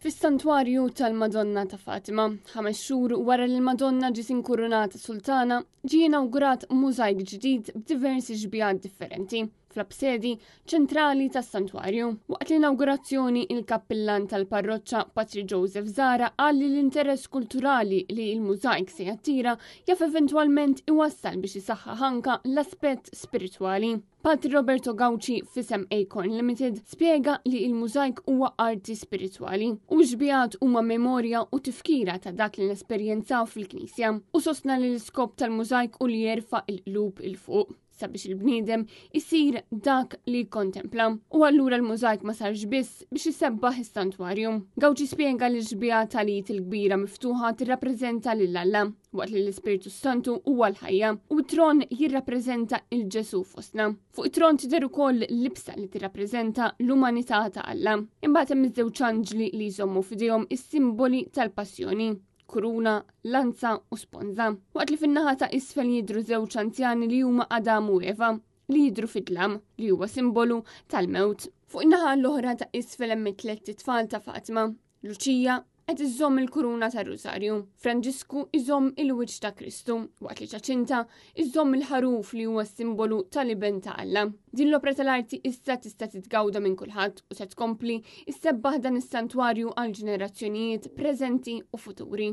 Fis-santwarju tal-Madonna ta' Fatima, 5 xhur wara li l-Madonna ġiet inkurunata sultana, ġie inawgurat mużajk ġdid b'diversi ġbijat differenti fl-absedi ċentrali tas-santwarju. Waqt l-inawgurazzjoni il-kappillan tal-parroċċa Patri Joseph Zara qal li l-interess kulturali li l-mużajk se jattira jaf eventwalment iwassal biex isaħħaħ anke l-aspett spiritwali. Patri Roberto Gauci fisem Acorn Limited spiega li il-mużajk huwa arti spiritwali u ġbijat huma memorja u tifkira ta' dak li nesperjenzaw fil-Knisja u sostna li l-iskop tal-mużajk u li jerfa' il-qlub il-fuq sabiex il-bniedem isir dak li kontempla. U allura l-mużajk ma sarx biss biex isebbaħ is-santwarju. Gauci spiega li l-ġbija tal-it il-kbira miftuħa tirrappreżenta lill-Alla, waqt li l-Ispiritu Santu huwa l-ħajja u t-tron jirrappreżenta il-Ġesu fostna. Fuq it-tron tidher ukoll l-libsa li tirrappreżenta l-umanità ta' Alla. Imbagħad hemm iż-żewġ anġli li jżommu f'idejhom is-simboli tal-passjoni. Kuruna, lanza u sponza. Waqt li fin-naħa ta' isfel jidru żewġ anzjani li huma Adam u Eva li jidru fid-dlam li huwa simbolu tal-mewt. Fuq in-naħa l-oħra ta' isfel hemm it-tliet tfal ta' Fatima, Luċija qed iżomm il-kuruna tar-Rusarju, Franġisku iżomm il-wiċċ ta' Kristu, waqt li Ċaċinta iżomm il-ħaruf li huwa simbolu tal-iben ta' Alla. Din l-opra tal-arti issa tista' titgawda minn kulħadd u se tkompli issebbaħ dan is-santwarju għal ġenerazzjonijiet preżenti u futuri.